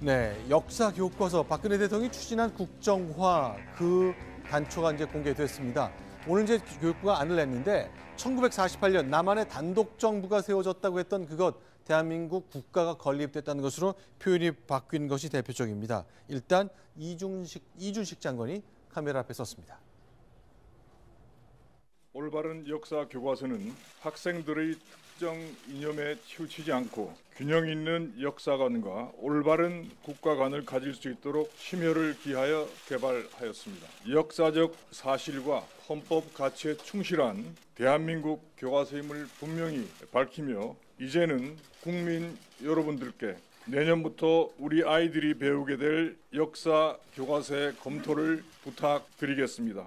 네, 역사 교과서 박근혜 대통령이 추진한 국정화 그 단초가 이제 공개됐습니다. 오늘 이제 교육부가 안을 냈는데 1948년 남한의 단독 정부가 세워졌다고 했던 그것 대한민국 국가가 건립됐다는 것으로 표현이 바뀐 것이 대표적입니다. 일단 이준식 장관이 카메라 앞에 섰습니다. 올바른 역사 교과서는 학생들의 특정 이념에 치우치지 않고 균형 있는 역사관과 올바른 국가관을 가질 수 있도록 심혈을 기하여 개발하였습니다. 역사적 사실과 헌법 가치에 충실한 대한민국 교과서임을 분명히 밝히며 이제는 국민 여러분들께 내년부터 우리 아이들이 배우게 될 역사 교과서의 검토를 부탁드리겠습니다.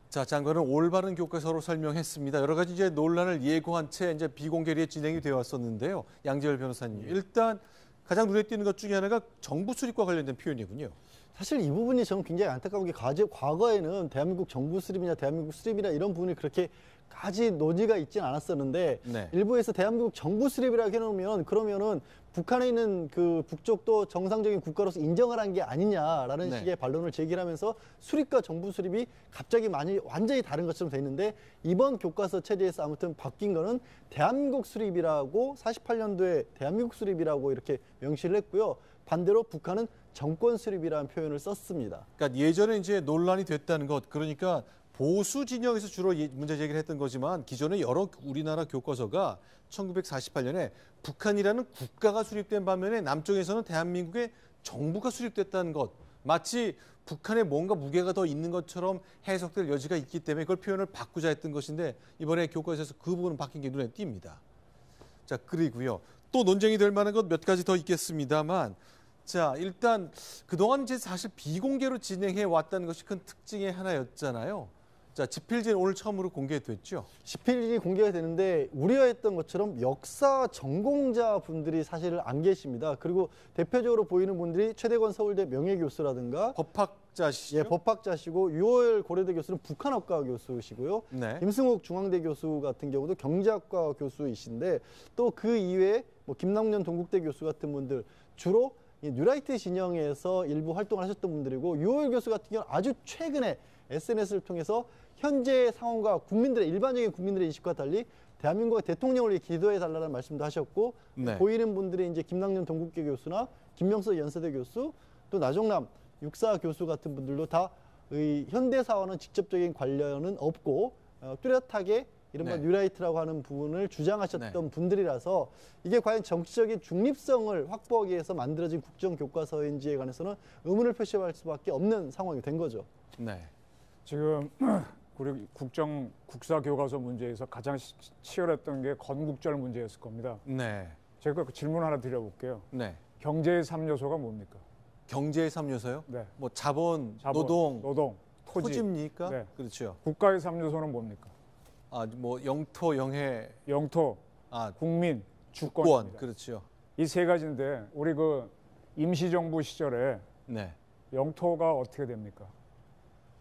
자, 장관은 올바른 교과서로 설명했습니다. 여러 가지 이제 논란을 예고한 채 이제 비공개리에 진행이 되어 왔었는데요. 양재열 변호사님, 일단 가장 눈에 띄는 것 중에 하나가 정부 수립과 관련된 표현이군요. 사실 이 부분이 저는 굉장히 안타까운 게 과거에는 대한민국 정부 수립이냐 대한민국 수립이냐 이런 부분이 그렇게 까지 논의가 있지는 않았었는데 네. 일부에서 대한민국 정부 수립이라고 해놓으면 그러면은 북한에 있는 그 북쪽도 정상적인 국가로서 인정을 한 게 아니냐라는 네. 식의 반론을 제기하면서 수립과 정부 수립이 갑자기 완전히 다른 것처럼 돼 있는데 이번 교과서 체제에서 아무튼 바뀐 거는 대한민국 수립이라고 48년도에 대한민국 수립이라고 이렇게 명시를 했고요. 반대로 북한은 정권 수립이라는 표현을 썼습니다. 그러니까 예전에 이제 논란이 됐다는 것, 그러니까 보수 진영에서 주로 문제 제기를 했던 거지만 기존의 여러 우리나라 교과서가 1948년에 북한이라는 국가가 수립된 반면에 남쪽에서는 대한민국의 정부가 수립됐다는 것, 마치 북한에 뭔가 무게가 더 있는 것처럼 해석될 여지가 있기 때문에 그걸 표현을 바꾸자 했던 것인데 이번에 교과서에서 그 부분은 바뀐 게 눈에 띕니다. 자, 그리고요. 또 논쟁이 될 만한 것 몇 가지 더 있겠습니다만 자, 일단 그동안 이제 사실 비공개로 진행해 왔다는 것이 큰 특징의 하나였잖아요. 자, 집필지는 오늘 처음으로 공개됐죠. 집필지 공개가 되는데 우려했던 것처럼 역사 전공자 분들이 사실 안 계십니다. 그리고 대표적으로 보이는 분들이 최대권 서울대 명예교수라든가 법학자시죠? 예, 법학자시고 유호열 고려대 교수는 북한학과 교수시고요. 네. 김승욱 중앙대 교수 같은 경우도 경제학과 교수이신데 또 그 이외에 뭐 김남년 동국대 교수 같은 분들 주로 뉴라이트 진영에서 일부 활동을 하셨던 분들이고 유호열 교수 같은 경우는 아주 최근에 SNS를 통해서 현재 상황과 일반적인 국민들의 인식과 달리 대한민국의 대통령을 위해 기도해달라는 말씀도 하셨고 네. 보이는 분들이 이제 김남년 동국대 교수나 김명석 연세대 교수 또 나종남 육사 교수 같은 분들도 다 현대사와는 직접적인 관련은 없고 뚜렷하게 이른바 네. 뉴라이트라고 하는 부분을 주장하셨던 분들이라서 이게 과연 정치적인 중립성을 확보하기 위해서 만들어진 국정교과서인지에 관해서는 의문을 표시할 수밖에 없는 상황이 된 거죠. 네. 지금 우리 국사 교과서 문제에서 가장 치열했던 게 건국절 문제였을 겁니다. 네. 제가 그 질문 하나 드려볼게요. 네. 경제의 3요소가 뭡니까? 경제의 3요소요? 네. 뭐 자본, 노동, 토지. 토지입니까? 네. 그렇죠. 국가의 3요소는 뭡니까? 아, 뭐 영토, 영해, 영토, 국민, 주권. 주권입니다. 그렇죠. 이 세 가지인데 우리 그 임시정부 시절에 네. 영토가 어떻게 됩니까?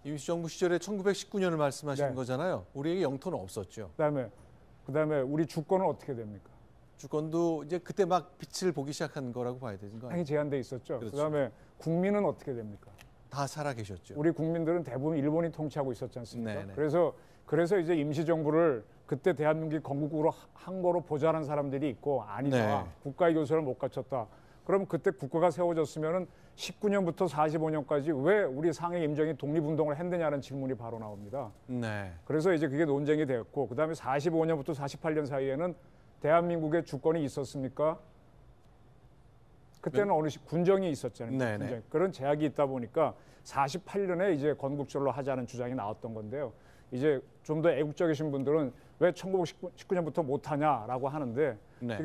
임시정부 시절에 1919년을 말씀하시는 네. 거잖아요. 우리에게 영토는 없었죠. 그다음에 우리 주권은 어떻게 됩니까? 주권도 이제 그때 막 빛을 보기 시작한 거라고 봐야 되는 거 아니에요? 당연히 제한돼 있었죠. 그렇죠. 그다음에 국민은 어떻게 됩니까? 다 살아 계셨죠. 우리 국민들은 대부분 일본이 통치하고 있었지 않습니까? 네네. 그래서 이제 임시정부를 그때 대한민국이 건국으로 한 거로 보좌하는 사람들이 있고 아니다. 네. 국가의 교서를 못 갖췄다. 그럼 그때 국가가 세워졌으면은 19년부터 45년까지 왜 우리 상해 임정이 독립운동을 했느냐는 질문이 바로 나옵니다. 네. 그래서 이제 그게 논쟁이 되었고 그다음에 45년부터 48년 사이에는 대한민국의 주권이 있었습니까? 그때는 어느 군정이 있었잖아요. 네네. 군정. 그런 제약이 있다 보니까 48년에 이제 건국절로 하자는 주장이 나왔던 건데요. 이제 좀 더 애국적이신 분들은 왜 1919년부터 못하냐라고 하는데 네.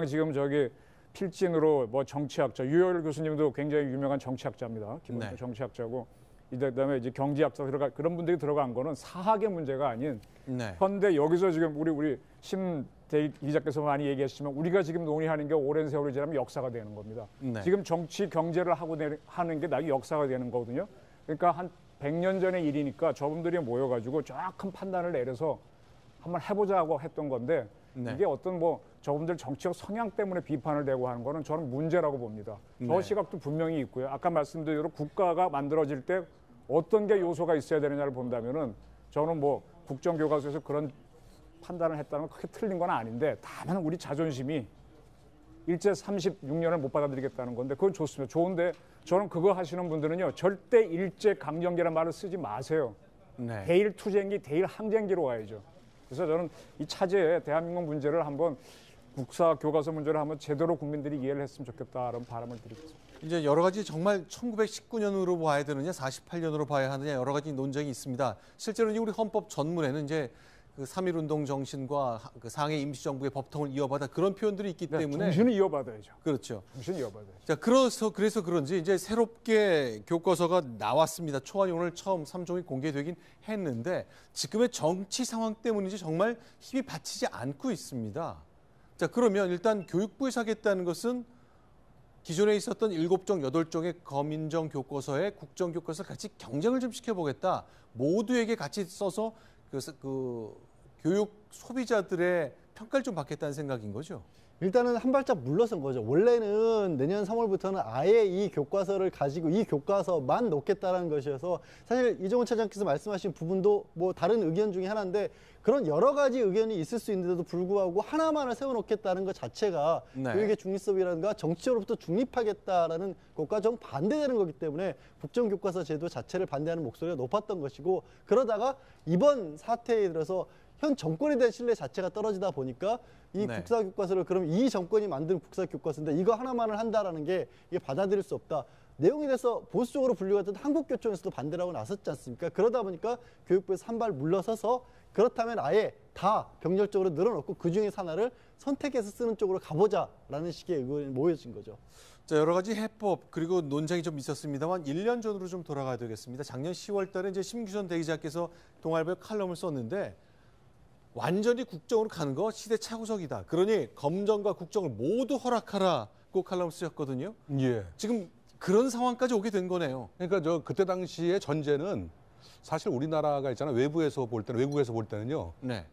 지금 저기 필진으로 뭐 정치학자 유효열 교수님도 굉장히 유명한 정치학자입니다. 기본 네. 정치학자고 그다음에 이제 경제학자 그런 분들이 들어간 거는 사학의 문제가 아닌 네. 현대 여기서 지금 우리 심대 기자께서 많이 얘기하시지만 우리가 지금 논의하는 게 오랜 세월이 지나면 역사가 되는 겁니다. 네. 지금 정치 경제를 하는 게 나중에 역사가 되는 거거든요. 그러니까 한 100년 전의 일이니까 저분들이 모여가지고 정확한 판단을 내려서 한번 해보자고 했던 건데 네. 이게 어떤 뭐 저분들 정치적 성향 때문에 비판을 대고 하는 거는 저는 문제라고 봅니다. 저 네. 시각도 분명히 있고요. 아까 말씀드린 대로 국가가 만들어질 때 어떤 게 요소가 있어야 되느냐를 본다면은 저는 뭐 국정교과서에서 그런 판단을 했다는 건 크게 틀린 건 아닌데 다만 우리 자존심이 일제 36년을 못 받아들이겠다는 건데 그건 좋습니다. 좋은데 저는 그거 하시는 분들은요 절대 일제 강점기라는 말을 쓰지 마세요. 네. 대일 투쟁기, 대일 항쟁기로 가야죠. 그래서 저는 이 차제에 대한민국 문제를 한번 국사 교과서 문제를 한번 제대로 국민들이 이해를 했으면 좋겠다라는 바람을 드리겠습니다. 이제 여러 가지 정말 1919년으로 봐야 되느냐, 48년으로 봐야 하느냐 여러 가지 논쟁이 있습니다. 실제로 우리 헌법 전문에는 이제 그 3.1운동 정신과 그 상해 임시정부의 법통을 이어받아 그런 표현들이 있기 때문에 정신을 이어받아야죠. 그렇죠. 정신을 이어받아야죠. 자, 그래서 그런지 이제 새롭게 교과서가 나왔습니다. 초안이 오늘 처음 3종이 공개되긴 했는데 지금의 정치 상황 때문인지 정말 힘이 받치지 않고 있습니다. 자, 그러면 일단 교육부에서 하겠다는 것은 기존에 있었던 7종, 8종의 검인정 교과서에 국정교과서를 같이 경쟁을 좀 시켜보겠다. 모두에게 같이 써서 그 교육 소비자들의 평가를 좀 받겠다는 생각인 거죠. 일단은 한 발짝 물러선 거죠. 원래는 내년 3월부터는 아예 이 교과서를 가지고 이 교과서만 놓겠다라는 것이어서 사실 이종훈 차장께서 말씀하신 부분도 뭐 다른 의견 중에 하나인데 그런 여러 가지 의견이 있을 수 있는데도 불구하고 하나만을 세워놓겠다는 것 자체가 네. 교육의 중립성이라든가 정치적으로부터 중립하겠다라는 것과 정 반대되는 거기 때문에 국정교과서 제도 자체를 반대하는 목소리가 높았던 것이고 그러다가 이번 사태에 들어서 현 정권에 대한 신뢰 자체가 떨어지다 보니까 이 네. 국사교과서를 그럼 이 정권이 만든 국사교과서인데 이거 하나만을 한다라는 게 이게 받아들일 수 없다. 내용에 대해서 보수적으로 분류했던 한국교총에서도 반대를 하고 나섰지 않습니까? 그러다 보니까 교육부에서 한 발 물러서서 그렇다면 아예 다 병렬적으로 늘어놓고 그중에 하나를 선택해서 쓰는 쪽으로 가보자라는 식의 의견이 모여진 거죠. 자, 여러 가지 해법 그리고 논쟁이 좀 있었습니다만 1년 전으로 좀 돌아가야 되겠습니다. 작년 10월 달에 이제 심규선 대기자께서 동아일보에 칼럼을 썼는데 완전히 국정으로 가는 거 시대착오적이다. 그러니 검정과 국정을 모두 허락하라고 칼럼을 쓰셨거든요. 예. 지금 그런 상황까지 오게 된 거네요. 그러니까 저 그때 당시의 전제는 사실 우리나라가 있잖아요. 외국에서 볼 때는요. 네.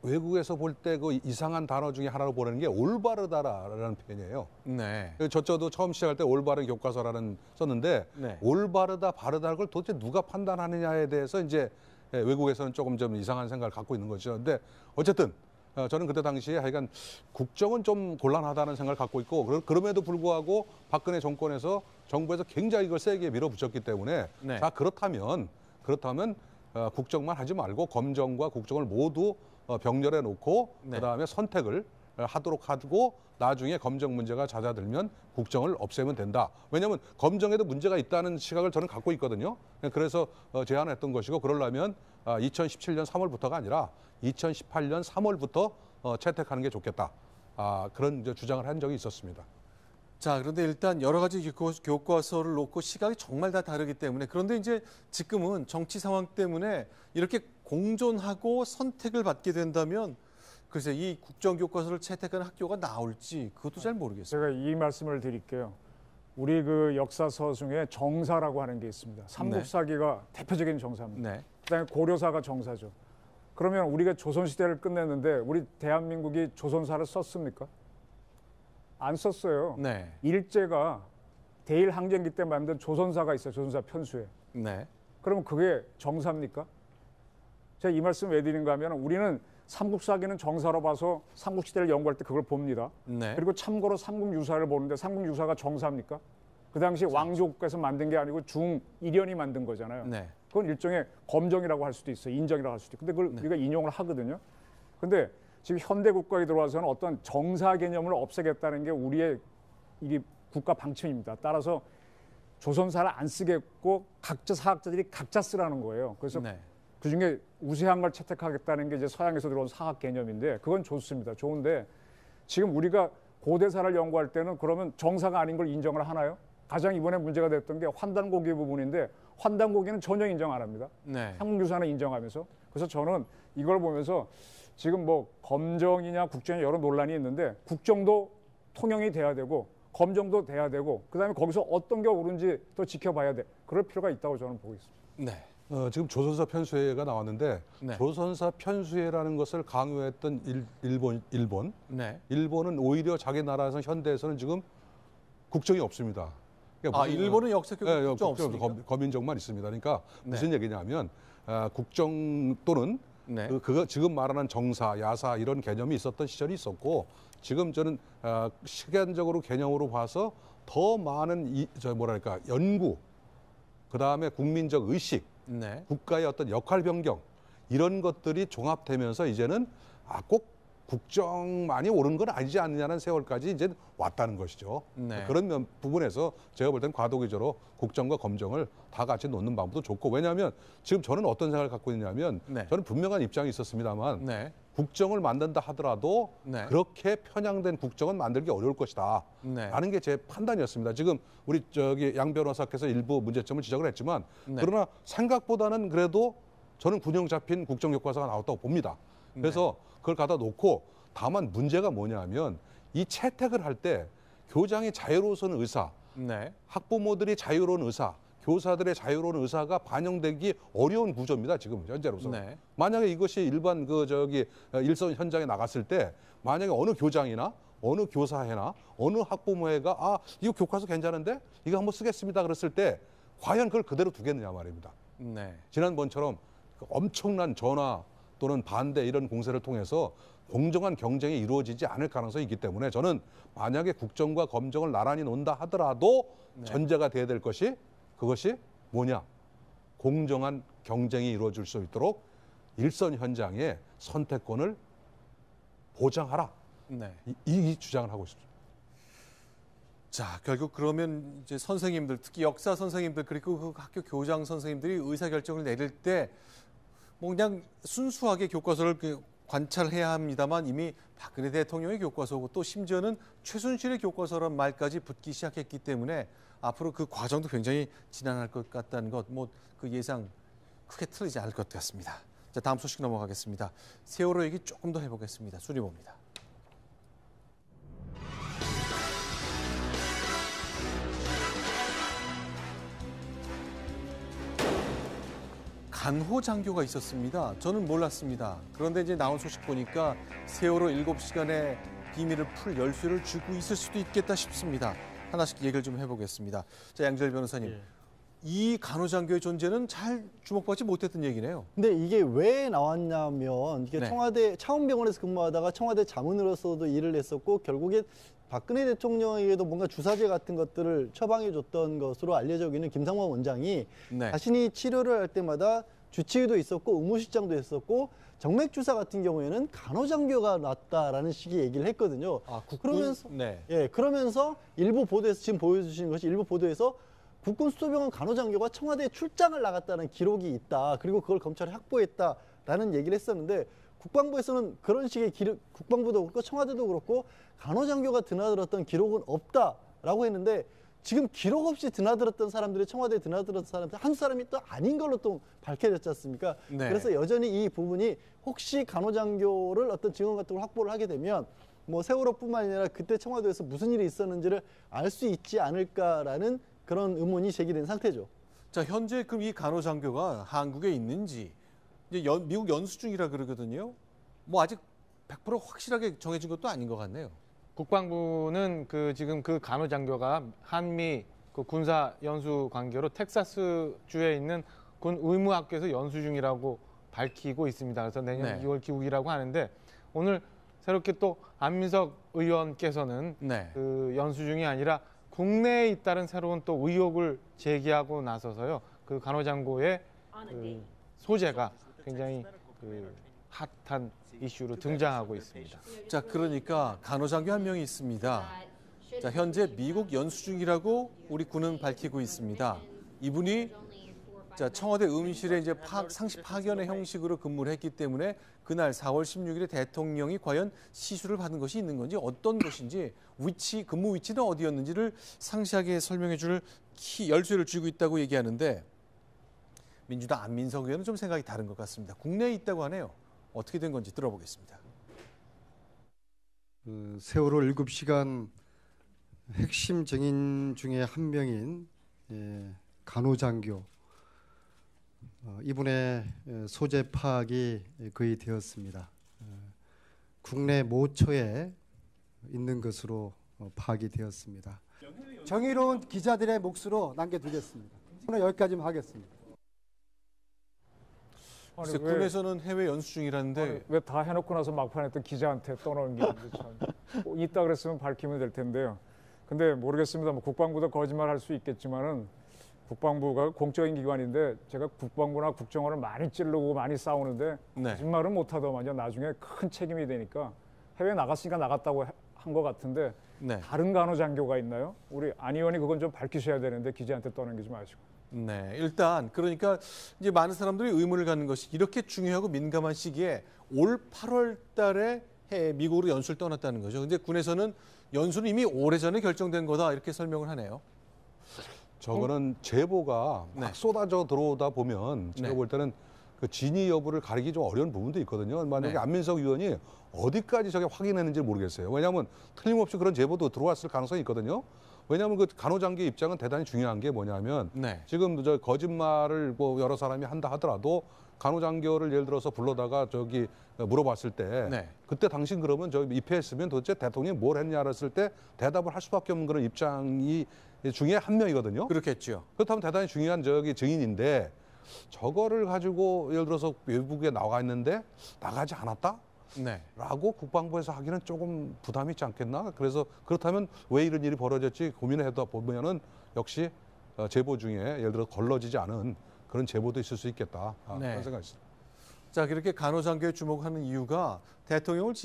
외국에서 볼 때 그 이상한 단어 중에 하나로 보내는 게 올바르다라는 표현이에요. 네. 저도 처음 시작할 때 올바른 교과서라는 썼는데 네. 올바르다, 바르다를 걸 도대체 누가 판단하느냐에 대해서 이제 외국에서는 조금 좀 이상한 생각을 갖고 있는 거죠. 근데 어쨌든 저는 그때 당시에 하여간 국정은 좀 곤란하다는 생각을 갖고 있고 그럼에도 불구하고 박근혜 정권에서 정부에서 굉장히 이걸 세게 밀어붙였기 때문에 네. 자 그렇다면 국정만 하지 말고 검정과 국정을 모두 병렬해 놓고 네. 그다음에 선택을 하도록 하고 나중에 검정 문제가 잦아들면 국정을 없애면 된다. 왜냐하면 검정에도 문제가 있다는 시각을 저는 갖고 있거든요. 그래서 제안을 했던 것이고 그러려면 2017년 3월부터가 아니라 2018년 3월부터 채택하는 게 좋겠다. 그런 주장을 한 적이 있었습니다. 자, 그런데 일단 여러 가지 교과서를 놓고 시각이 정말 다 다르기 때문에 그런데 이제 지금은 정치 상황 때문에 이렇게 공존하고 선택을 받게 된다면 글쎄 이 국정교과서를 채택하는 학교가 나올지 그것도 잘 모르겠어요. 제가 이 말씀을 드릴게요. 우리 그 역사서 중에 정사라고 하는 게 있습니다. 삼국사기가 대표적인 정사입니다. 네. 그다음에 고려사가 정사죠. 그러면 우리가 조선시대를 끝냈는데 우리 대한민국이 조선사를 썼습니까? 안 썼어요. 네. 일제가 대일 항쟁기 때 만든 조선사가 있어요. 조선사 편수에. 네. 그러면 그게 정사입니까? 제가 이 말씀 왜 드린가 하면 우리는 삼국사기는 정사로 봐서 삼국시대를 연구할 때 그걸 봅니다. 네. 그리고 참고로 삼국유사를 보는데 삼국유사가 정사입니까? 그 당시 왕조국에서 만든 게 아니고 중일연이 만든 거잖아요. 네. 그건 일종의 검정이라고 할 수도 있어요. 인정이라고 할 수도 있고. 근데 그걸 우리가 인용을 하거든요. 근데 지금 현대 국가에 들어와서는 어떤 정사 개념을 없애겠다는 게 우리의 이게 국가 방침입니다. 따라서 조선사를 안 쓰겠고 각자 사학자들이 각자 쓰라는 거예요. 그래서 네. 그중에 우세한 걸 채택하겠다는 게 이제 서양에서 들어온 사학 개념인데 그건 좋습니다. 좋은데 지금 우리가 고대사를 연구할 때는 그러면 정사가 아닌 걸 인정을 하나요? 가장 이번에 문제가 됐던 게 환단고기 부분인데 환단고기는 전혀 인정 안 합니다. 네. 삼국유사는 인정하면서. 그래서 저는 이걸 보면서 지금 뭐 검정이냐 국정이냐 여러 논란이 있는데 국정도 통용이 돼야 되고 검정도 돼야 되고 그다음에 거기서 어떤 게 옳은지 또 지켜봐야 돼. 그럴 필요가 있다고 저는 보고 있습니다. 네. 지금 조선사 편수회가 나왔는데 네. 조선사 편수회라는 것을 강요했던 일본. 네. 일본은 오히려 자기 나라에서 현대에서는 지금 국정이 없습니다. 그러니까 일본은 역사 예, 국정 국정 없습니까? 거민족만 있습니다. 그러니까 네. 무슨 얘기냐면 국정 또는 네. 그거 지금 말하는 정사, 야사 이런 개념이 있었던 시절이 있었고 지금 저는 시간적으로 개념으로 봐서 더 많은 연구, 그 다음에 국민적 의식, 네. 국가의 어떤 역할 변경 이런 것들이 종합되면서 이제는 꼭 국정만이 옳은 건 아니지 않느냐는 세월까지 이제 왔다는 것이죠. 네. 그런 부분에서 제가 볼 때는 과도기적으로 국정과 검정을 다 같이 놓는 방법도 좋고 왜냐하면 지금 저는 어떤 생각을 갖고 있냐면 네. 저는 분명한 입장이 있었습니다만 네. 국정을 만든다 하더라도 네. 그렇게 편향된 국정은 만들기 어려울 것이다. 네. 라는 게 제 판단이었습니다. 지금 우리 양 변호사께서 일부 문제점을 지적을 했지만 네. 그러나 생각보다는 그래도 저는 균형 잡힌 국정교과서가 나왔다고 봅니다. 그래서 그걸 갖다 놓고 다만 문제가 뭐냐면 이 채택을 할 때 교장이 자유로운 의사, 네. 학부모들이 자유로운 의사, 교사들의 자유로운 의사가 반영되기 어려운 구조입니다. 지금 현재로서. 네. 만약에 이것이 일반 일선 현장에 나갔을 때 만약에 어느 교장이나 어느 교사회나 어느 학부모회가 이거 교과서 괜찮은데 이거 한번 쓰겠습니다 그랬을 때 과연 그걸 그대로 두겠느냐 말입니다. 네. 지난번처럼 엄청난 전화 또는 반대 이런 공세를 통해서 공정한 경쟁이 이루어지지 않을 가능성이 있기 때문에 저는 만약에 국정과 검정을 나란히 놓는다 하더라도 전제가 돼야 될 것이 그것이 뭐냐? 공정한 경쟁이 이루어질 수 있도록 일선 현장의 선택권을 보장하라. 네. 이 주장을 하고 있습니다. 자, 결국 그러면 이제 선생님들, 특히 역사 선생님들 그리고 그 학교 교장 선생님들이 의사 결정을 내릴 때 뭐 그냥 순수하게 교과서를 관찰해야 합니다만 이미 박근혜 대통령의 교과서고 또 심지어는 최순실의 교과서란 말까지 붙기 시작했기 때문에 앞으로 그 과정도 굉장히 지난할 것 같다는 것, 뭐 그 예상 크게 틀리지 않을 것 같습니다. 자, 다음 소식 넘어가겠습니다. 세월호 얘기 조금 더 해보겠습니다. 순위봅니다. 간호 장교가 있었습니다. 저는 몰랐습니다. 그런데 이제 나온 소식 보니까 세월호 7시간의 비밀을 풀 열쇠를 쥐고 있을 수도 있겠다 싶습니다. 하나씩 얘기를 좀 해보겠습니다. 자, 양재열 변호사님. 이 간호장교의 존재는 잘 주목받지 못했던 얘기네요. 근데 이게 왜 나왔냐면 이게 네. 청와대 차원병원에서 근무하다가 청와대 자문으로서도 일을 했었고 결국에 박근혜 대통령에게도 뭔가 주사제 같은 것들을 처방해 줬던 것으로 알려져 있는 김상원 원장이 네. 자신이 치료를 할 때마다 주치의도 있었고 의무실장도 있었고 정맥 주사 같은 경우에는 간호장교가 낫다라는 식의 얘기를 했거든요. 그러면서 네. 그러면서 일부 보도에서 지금 보여주시는 것이 일부 보도에서 국군 수도병원 간호장교가 청와대에 출장을 나갔다는 기록이 있다. 그리고 그걸 검찰이 확보했다라는 얘기를 했었는데 국방부에서는 그런 식의 국방부도 그렇고 청와대도 그렇고 간호장교가 드나들었던 기록은 없다라고 했는데 지금 기록 없이 드나들었던 사람들이 청와대에 드나들었던 사람들 한 사람이 또 아닌 걸로 또 밝혀졌지 않습니까? 네. 그래서 여전히 이 부분이 혹시 간호장교를 어떤 증언 같은 걸 확보를 하게 되면 뭐 세월호뿐만 아니라 그때 청와대에서 무슨 일이 있었는지를 알 수 있지 않을까라는 그런 의문이 제기된 상태죠. 자, 현재 그럼 이 간호장교가 한국에 있는지 이제 미국 연수 중이라 그러거든요. 뭐 아직 100% 확실하게 정해진 것도 아닌 것 같네요. 국방부는 지금 그 간호장교가 한미 군사 연수 관계로 텍사스 주에 있는 군 의무학교에서 연수 중이라고 밝히고 있습니다. 그래서 내년 네. 2월 귀국이라고 하는데 오늘 새롭게 또 안민석 의원께서는 네. 그 연수 중이 아니라 국내에 잇따른 새로운 또 의혹을 제기하고 나서서요. 그 간호장교의 그 소재가 굉장히 핫한 이슈로 등장하고 있습니다. 자, 그러니까 간호장교 한 명이 있습니다. 자, 현재 미국 연수 중이라고 우리 군은 밝히고 있습니다. 이분이 자, 청와대 의무실에 이제 상시 파견의 형식으로 근무를 했기 때문에 그날 4월 16일에 대통령이 과연 시술을 받은 것이 있는 건지 어떤 것인지 근무 위치는 어디였는지를 상세하게 설명해 줄 열쇠를 쥐고 있다고 얘기하는데 민주당 안민석 의원은 좀 생각이 다른 것 같습니다. 국내에 있다고 하네요. 어떻게 된 건지 들어보겠습니다. 세월호 7시간 핵심 증인 중에 한 명인 간호장교 이분의 소재 파악이 거의 되었습니다. 국내 모처에 있는 것으로 파악이 되었습니다. 정의로운 기자들의 몫으로 남겨두겠습니다. 오늘 여기까지만 하겠습니다. 글쎄, 군에서는 해외 연수 중이라는데 왜 다 해놓고 나서 막판에 또 기자한테 떠넘기는지 참. 있다 그랬으면 밝히면 될 텐데요. 근데 모르겠습니다. 뭐 국방부도 거짓말할 수 있겠지만은 국방부가 공적인 기관인데 제가 국방부나 국정원을 많이 찌르고 많이 싸우는데 네. 거짓말은 못하더만요. 나중에 큰 책임이 되니까 해외 나갔으니까 나갔다고 한 것 같은데 네. 다른 간호장교가 있나요? 우리 안 의원이 그건 좀 밝히셔야 되는데 기자한테 떠넘기지 마시고. 네, 일단 그러니까 이제 많은 사람들이 의문을 갖는 것이 이렇게 중요하고 민감한 시기에 올 8월 달에 미국으로 연수를 떠났다는 거죠. 근데 군에서는 연수는 이미 오래전에 결정된 거다 이렇게 설명을 하네요. 저거는 제보가 막 네. 쏟아져 들어오다 보면 제가 네. 볼 때는 그 진위 여부를 가리기 좀 어려운 부분도 있거든요. 만약에 네. 안민석 의원이 어디까지 저게 확인했는지 모르겠어요. 왜냐하면 틀림없이 그런 제보도 들어왔을 가능성이 있거든요. 왜냐하면 그 간호장교 입장은 대단히 중요한 게 뭐냐면 네. 지금 저 거짓말을 뭐 여러 사람이 한다 하더라도 간호장교를 예를 들어서 불러다가 저기 물어봤을 때 네. 그때 당신 그러면 저 입회했으면 도대체 대통령이 뭘 했냐 했을 때 대답을 할 수밖에 없는 그런 입장이 중에 한 명이거든요. 그렇겠죠. 그렇다면 대단히 중요한 저기 증인인데 저거를 가지고 예를 들어서 외국에 나와 있는데 나가지 않았다? 네. 라고 국방부에서 하기는 조금 부담이 있지 않겠나? 그래서 그렇다면 왜 이런 일이 벌어졌지 고민을 해다 보면은 역시 제보 중에 예를 들어 걸러지지 않은 그런 제보도 있을 수 있겠다. 네. 그런 생각이 있습니다. 자, 그렇게 간호장교에 주목하는 이유가 대통령을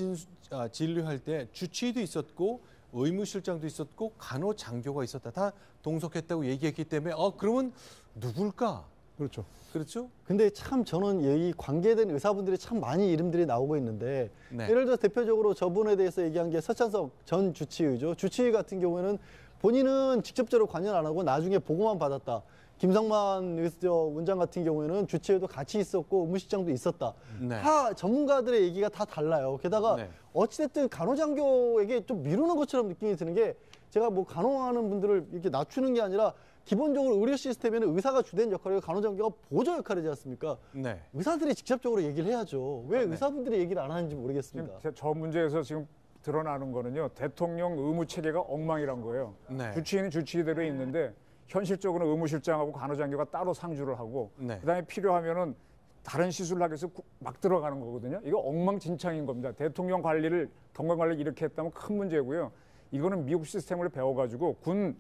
진료할 때 주치의도 있었고 의무실장도 있었고 간호장교가 있었다. 다 동석했다고 얘기했기 때문에 그러면 누굴까? 그렇죠. 그렇죠? 근데 참 저는 이 관계된 의사분들이 참 많이 이름들이 나오고 있는데 네. 예를 들어 대표적으로 저분에 대해서 얘기한 게 서찬석 전 주치의죠. 주치의 같은 경우에는 본인은 직접적으로 관여 안 하고 나중에 보고만 받았다. 김성만 원장 같은 경우에는 주치의도 같이 있었고 의무실장도 있었다. 네. 다 전문가들의 얘기가 다 달라요. 게다가 네. 어찌됐든 간호장교에게 좀 미루는 것처럼 느낌이 드는 게 제가 뭐 간호하는 분들을 이렇게 낮추는 게 아니라 기본적으로 의료 시스템에는 의사가 주된 역할이고 간호장교가 보조 역할이지 않습니까? 네. 의사들이 직접적으로 얘기를 해야죠. 왜 네. 의사분들이 얘기를 안 하는지 모르겠습니다. 지금 저 문제에서 지금 드러나는 거는요. 대통령 의무 체계가 엉망이란 거예요. 네. 주치의는 주치의대로 있는데 현실적으로 의무실장하고 간호장교가 따로 상주를 하고 네. 그다음에 필요하면은 다른 시술을 하기 위해서 막 들어가는 거거든요. 이거 엉망진창인 겁니다. 대통령 관리를 건강 관리를 이렇게 했다면 큰 문제고요. 이거는 미국 시스템을 배워가지고 군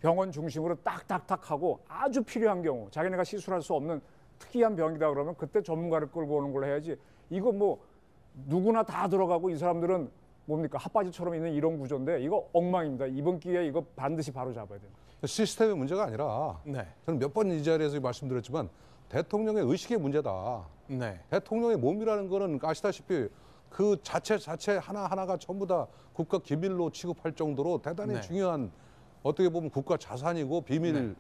병원 중심으로 딱딱딱 하고 아주 필요한 경우 자기네가 시술할 수 없는 특이한 병이다 그러면 그때 전문가를 끌고 오는 걸 해야지. 이거 뭐 누구나 다 들어가고 이 사람들은 뭡니까 핫바지처럼 있는 이런 구조인데 이거 엉망입니다. 이번 기회에 이거 반드시 바로 잡아야 돼요. 시스템의 문제가 아니라 네. 저는 몇 번 이 자리에서 말씀드렸지만 대통령의 의식의 문제다. 네. 대통령의 몸이라는 거는 아시다시피 그 자체 하나하나가 전부 다 국가 기밀로 취급할 정도로 대단히 네. 중요한 어떻게 보면 국가 자산이고 비밀의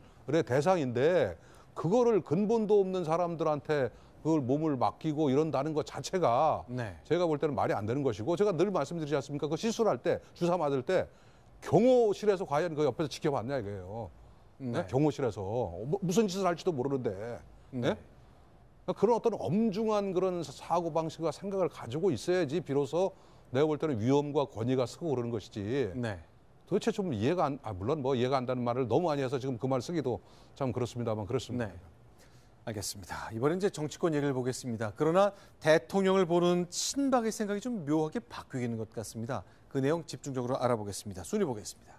대상인데 그거를 근본도 없는 사람들한테 그걸 몸을 맡기고 이런다는 것 자체가 네. 제가 볼 때는 말이 안 되는 것이고 제가 늘 말씀드리지 않습니까? 그 시술할 때 주사 맞을 때 경호실에서 과연 그 옆에서 지켜봤냐 이거예요. 네. 경호실에서 무슨 짓을 할지도 모르는데 네? 그런 어떤 엄중한 그런 사고 방식과 생각을 가지고 있어야지 비로소 내가 볼 때는 위험과 권위가 서고 그러는 것이지. 네. 도대체 좀 이해가 물론 뭐 이해가 안 되는 말을 너무 많이 해서 지금 그 말 쓰기도 참 그렇습니다만 그렇습니다. 네. 알겠습니다. 이번엔 이제 정치권 얘기를 보겠습니다. 그러나 대통령을 보는 친박의 생각이 좀 묘하게 바뀌는 것 같습니다. 그 내용 집중적으로 알아보겠습니다. 순위 보겠습니다.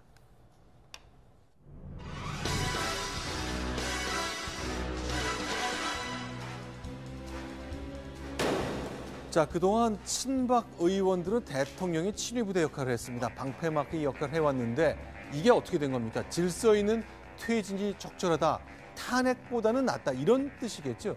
자, 그동안 친박 의원들은 대통령의 친위부대 역할을 했습니다. 방패막이 역할을 해왔는데 이게 어떻게 된 겁니까? 질서 있는 퇴진이 적절하다. 탄핵보다는 낫다. 이런 뜻이겠죠?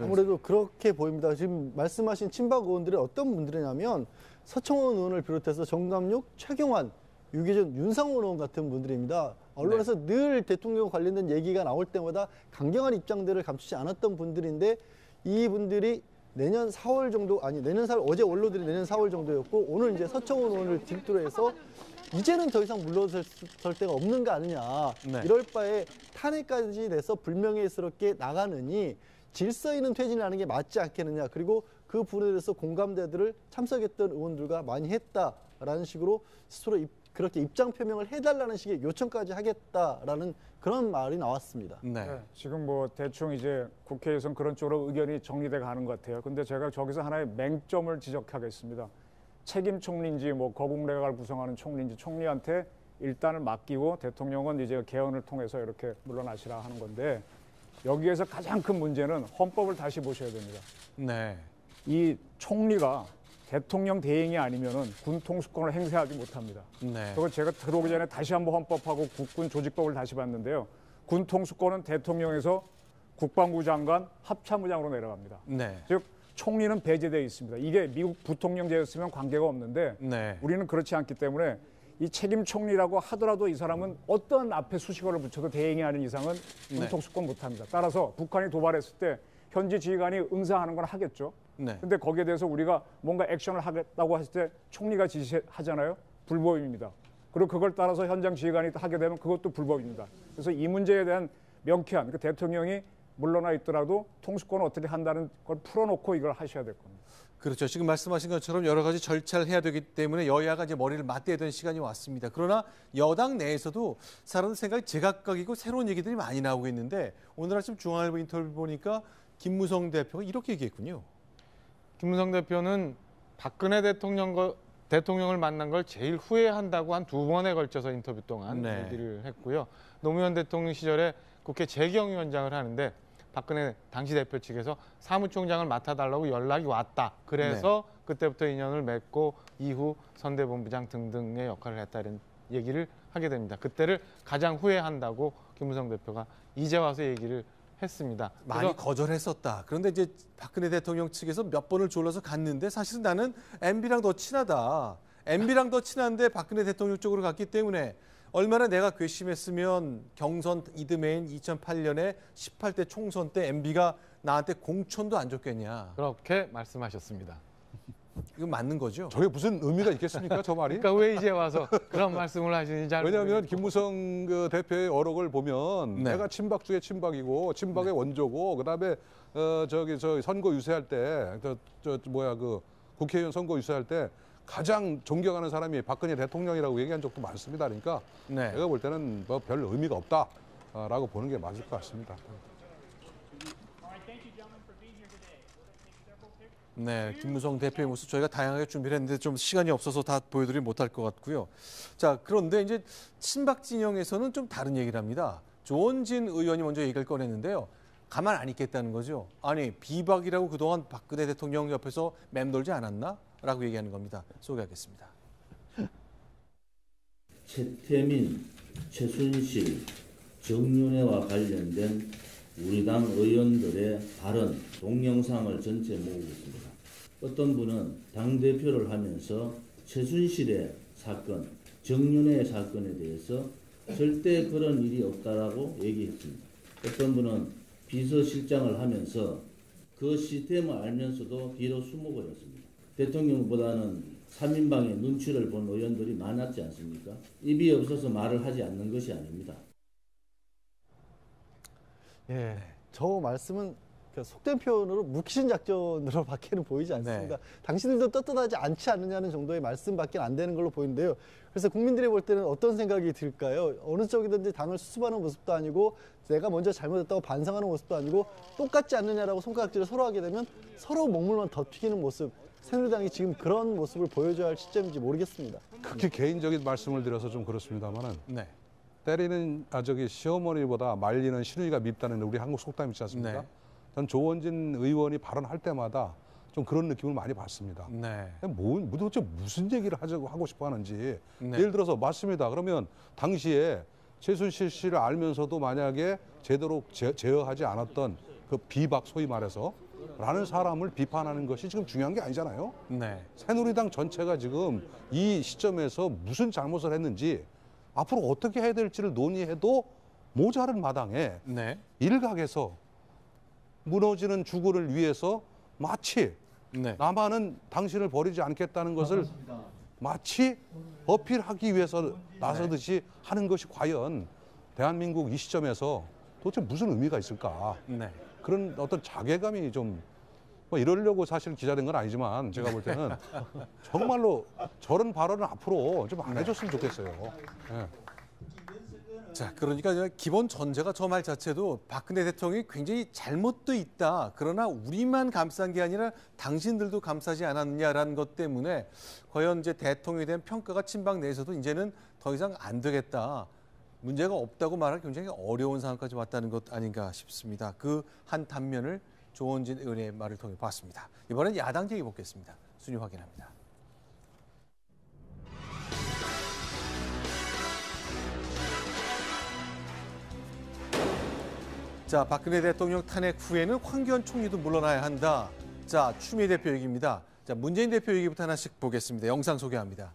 아무래도 그렇게 보입니다. 지금 말씀하신 친박 의원들이 어떤 분들이냐면 서청원 의원을 비롯해서 정감육, 최경환, 유기준, 윤상원 의원 같은 분들입니다. 언론에서 늘 대통령 관련된 얘기가 나올 때마다 강경한 입장들을 감추지 않았던 분들인데 이분들이 내년 4월 정도 내년 4월 어제 원로들이 내년 4월 정도였고 오늘 이제 서청원 의원을 뒷두로 해서 이제는 더 이상 물러설 데가 없는 거 아니냐. 네. 이럴 바에 탄핵까지 돼서 불명예스럽게 나가느니 질서 있는 퇴진을 하는 게 맞지 않겠느냐. 그리고 그 부분에 대해서 공감대들을 참석했던 의원들과 많이 했다라는 식으로 스스로 그렇게 입장 표명을 해달라는 식의 요청까지 하겠다라는 그런 말이 나왔습니다. 네, 지금 뭐 대충 이제 국회에서는 그런 쪽으로 의견이 정리돼 가는 것 같아요. 근데 제가 저기서 하나의 맹점을 지적하겠습니다. 책임 총리인지 뭐 거국내각을 구성하는 총리인지 총리한테 일단은 맡기고 대통령은 이제 개헌을 통해서 이렇게 물러나시라 하는 건데 여기에서 가장 큰 문제는 헌법을 다시 보셔야 됩니다. 네. 이 총리가 대통령 대행이 아니면은 군 통수권을 행사하지 못합니다. 네. 그리고 제가 들어오기 전에 다시 한번 헌법하고 국군 조직법을 다시 봤는데요. 군 통수권은 대통령에서 국방부 장관, 합참의장으로 내려갑니다. 네. 즉 총리는 배제되어 있습니다. 이게 미국 부통령제였으면 관계가 없는데 네. 우리는 그렇지 않기 때문에 이 책임 총리라고 하더라도 이 사람은 어떤 앞에 수식어를 붙여도 대행이 아닌 이상은 군 통수권 못합니다. 따라서 북한이 도발했을 때 현지 지휘관이 응사하는 건 하겠죠. 네. 근데 거기에 대해서 우리가 뭔가 액션을 하겠다고 했을 때 총리가 지시하잖아요. 불법입니다. 그리고 그걸 따라서 현장 지휘관이 하게 되면 그것도 불법입니다. 그래서 이 문제에 대한 명쾌한 대통령이 물러나 있더라도 통수권을 어떻게 한다는 걸 풀어놓고 이걸 하셔야 될 겁니다. 그렇죠. 지금 말씀하신 것처럼 여러 가지 절차를 해야 되기 때문에 여야가 이제 머리를 맞대야 되는 시간이 왔습니다. 그러나 여당 내에서도 사람들 생각이 제각각이고 새로운 얘기들이 많이 나오고 있는데 오늘 아침 중앙일보 인터뷰 보니까 김무성 대표가 이렇게 얘기했군요. 김무성 대표는 박근혜 대통령을 만난 걸 제일 후회한다고 한 2번에 걸쳐서 인터뷰 동안 네. 얘기를 했고요. 노무현 대통령 시절에 국회 재경위원장을 하는데 박근혜 당시 대표 측에서 사무총장을 맡아달라고 연락이 왔다. 그래서 그때부터 인연을 맺고 이후 선대본부장 등등의 역할을 했다 이런 얘기를 하게 됩니다. 그때를 가장 후회한다고 김무성 대표가 이제 와서 얘기를 했습니다. 많이 거절했었다. 그런데 이제 박근혜 대통령 측에서 몇 번을 졸라서 갔는데 사실은 나는 MB랑 더 친하다. MB랑 더 친한데 박근혜 대통령 쪽으로 갔기 때문에 얼마나 내가 괘씸했으면 경선 이듬해인 2008년에 18대 총선 때 MB가 나한테 공천도 안 줬겠냐. 그렇게 말씀하셨습니다. 이거 맞는 거죠? 저게 무슨 의미가 있겠습니까, 저 말이? 그러니까 왜 이제 와서 그런 말씀을 하시는지 잘 왜냐하면 김무성 그 대표의 어록을 보면 네. 내가 친박 중에 친박이고 친박의 원조고 그다음에 저 선거 유세할 때 그 국회의원 선거 유세할 때 가장 존경하는 사람이 박근혜 대통령이라고 얘기한 적도 많습니다. 그러니까 네. 제가 볼 때는 뭐 별 의미가 없다라고 보는 게 맞을 것 같습니다. 네, 김무성 대표의 모습 저희가 다양하게 준비를 했는데 좀 시간이 없어서 다 보여드리지 못할 것 같고요. 자, 그런데 이제 친박 진영에서는 좀 다른 얘기를 합니다. 조원진 의원이 먼저 얘기를 꺼냈는데요. 가만 안 있겠다는 거죠. 아니, 비박이라고 그동안 박근혜 대통령 옆에서 맴돌지 않았나? 라고 얘기하는 겁니다. 소개하겠습니다. 최태민, 최순실, 정윤회와 관련된 우리 당 의원들의 발언, 동영상을 전체 모으고 있습니다. 어떤 분은 당대표를 하면서 최순실의 사건, 정윤회의 사건에 대해서 절대 그런 일이 없다라고 얘기했습니다. 어떤 분은 비서실장을 하면서 그 시스템을 알면서도 뒤로 숨어버렸습니다. 대통령보다는 3인방의 눈치를 본 의원들이 많았지 않습니까? 입이 없어서 말을 하지 않는 것이 아닙니다. 예, 저 말씀은 속된 표현으로 묵신 작전으로 밖에는 보이지 않습니다. 당신들도 떳떳하지 않지 않느냐는 정도의 말씀밖에 안 되는 걸로 보이는데요. 그래서 국민들이 볼 때는 어떤 생각이 들까요? 어느 쪽이든지 당을 수습하는 모습도 아니고 내가 먼저 잘못했다고 반성하는 모습도 아니고 똑같지 않느냐라고 손가락질을 서로 하게 되면 서로 목물만 더 튀기는 모습. 새누리당이 지금 그런 모습을 보여줘야 할 시점인지 모르겠습니다. 극히 개인적인 말씀을 드려서 좀 그렇습니다만은 때리는 시어머니보다 말리는 시누이가 밉다는 우리 한국 속담 있지 않습니까? 전 조원진 의원이 발언할 때마다 좀 그런 느낌을 많이 받습니다. 도대체 무슨 얘기를 하고 싶어 하는지. 예를 들어서 맞습니다. 그러면 당시에 최순실 씨를 알면서도 만약에 제대로 제어하지 않았던 그 비박 소위 말해서 라는 사람을 비판하는 것이 지금 중요한 게 아니잖아요. 새누리당 전체가 지금 이 시점에서 무슨 잘못을 했는지 앞으로 어떻게 해야 될지를 논의해도 모자른 마당에 일각에서 무너지는 주거를 위해서 마치 나만은 당신을 버리지 않겠다는 것을 마치 어필하기 위해서 나서듯이 하는 것이 과연 대한민국 이 시점에서 도대체 무슨 의미가 있을까? 그런 어떤 자괴감이 좀 뭐 이러려고 사실 기자된 건 아니지만 제가 볼 때는 정말로 저런 발언을 앞으로 좀 안 해줬으면 좋겠어요. 예. 자, 그러니까 기본 전제가 저 말 자체도 박근혜 대통령이 굉장히 잘못도 있다. 그러나 우리만 감싼 게 아니라 당신들도 감싸지 않았느냐라는 것 때문에 과연 이제 대통령에 대한 평가가 친박 내에서도 이제는 더 이상 안 되겠다. 문제가 없다고 말하기 굉장히 어려운 상황까지 왔다는 것 아닌가 싶습니다. 그 한 단면을 조원진 의원의 말을 통해 봤습니다. 이번엔 야당 얘기 보겠습니다. 순위 확인합니다. 자, 박근혜 대통령 탄핵 후에는 황교안 총리도 물러나야 한다. 자, 추미애 대표 얘기입니다. 자, 문재인 대표 얘기부터 하나씩 보겠습니다. 영상 소개합니다.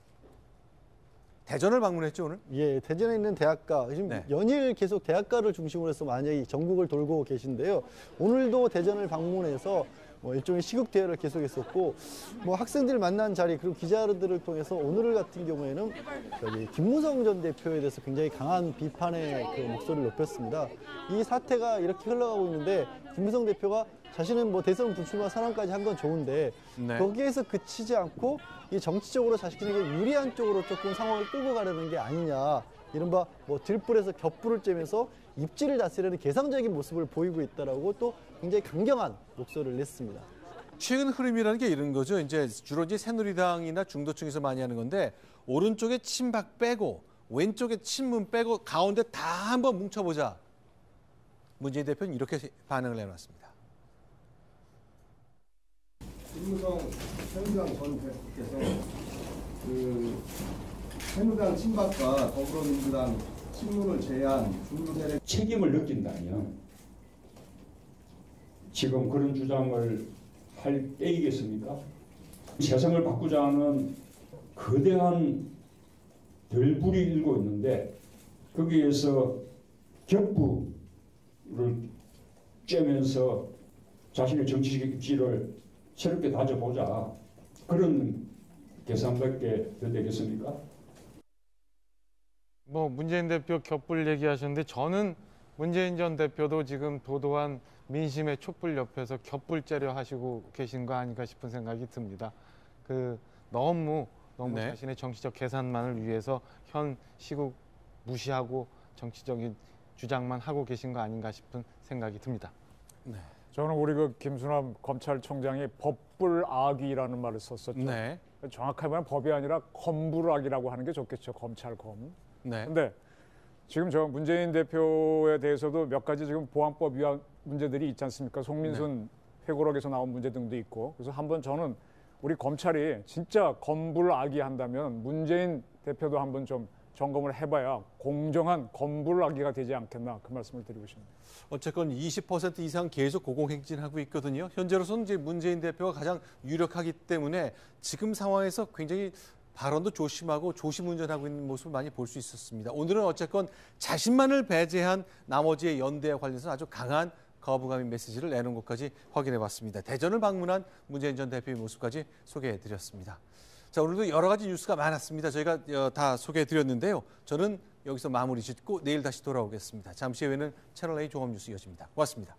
대전을 방문했죠, 오늘? 예, 대전에 있는 대학가, 지금 네. 연일 계속 대학가를 중심으로 해서 많이 전국을 돌고 계신데요. 오늘도 대전을 방문해서 일종의 시국 대회를 계속했었고, 학생들 만난 자리 그리고 기자들을 통해서 오늘 같은 경우에는 김무성 전 대표에 대해서 굉장히 강한 비판의 그 목소리를 높였습니다. 이 사태가 이렇게 흘러가고 있는데 김무성 대표가 자신은 대선 불출마 선언까지 한 건 좋은데 네. 거기에서 그치지 않고 이 정치적으로 자신에게 유리한 쪽으로 조금 상황을 끌고 가려는 게 아니냐. 이른바 들불에서 겹불을 쬐면서 입지를 다스리는 개성적인 모습을 보이고 있다라고 또 굉장히 강경한 목소리를 냈습니다. 최근 흐름이라는 게 이런 거죠. 이제 주로 이제 새누리당이나 중도층에서 많이 하는 건데 오른쪽에 친박 빼고 왼쪽에 친문 빼고 가운데 다 한번 뭉쳐보자. 문재인 대표는 이렇게 반응을 내놨습니다. 김무성 새누리당 전 대표께서 새누리당 친박과 더불어민주당 친문을 제외한 중도 세력 책임을 느낀다면 지금 그런 주장을 할 때이겠습니까? 세상을 바꾸자 하는 거대한 들불이 일고 있는데 거기에서 격부를 쬐면서 자신의 정치적 입지를 새롭게 다져보자 그런 계산밖에 더 되겠습니까? 문재인 대표 겹불 얘기하셨는데 저는 문재인 전 대표도 지금 도도한 민심의 촛불 옆에서 겹불 째려 하시고 계신 거 아닌가 싶은 생각이 듭니다. 너무 네. 자신의 정치적 계산만을 위해서 현 시국 무시하고 정치적인 주장만 하고 계신 거 아닌가 싶은 생각이 듭니다. 네. 저는 우리 검수남 검찰총장이 법불악이라는 말을 썼었죠. 네. 정확하게 말하면 법이 아니라 검불악이라고 하는 게 좋겠죠. 검찰검. 네. 근데 지금 저 문재인 대표에 대해서도 몇 가지 지금 보안법 위반 문제들이 있지 않습니까? 송민순 회고록에서 나온 문제 등도 있고. 그래서 한번 저는 우리 검찰이 진짜 검불악이 한다면 문재인 대표도 한번 좀 점검을 해봐야 공정한 검불악이가 되지 않겠나 그 말씀을 드리고 싶습니다. 어쨌건 20% 이상 계속 고공행진하고 있거든요. 현재로서는 이제 문재인 대표가 가장 유력하기 때문에 지금 상황에서 굉장히 발언도 조심하고 조심운전하고 있는 모습을 많이 볼 수 있었습니다. 오늘은 어쨌건 자신만을 배제한 나머지의 연대와 관련해서 아주 강한 거부감의 메시지를 내놓은 것까지 확인해봤습니다. 대전을 방문한 문재인 전 대표의 모습까지 소개해드렸습니다. 자, 오늘도 여러 가지 뉴스가 많았습니다. 저희가 다 소개해드렸는데요. 저는 여기서 마무리 짓고 내일 다시 돌아오겠습니다. 잠시 후에는 채널A 종합뉴스 이어집니다. 고맙습니다.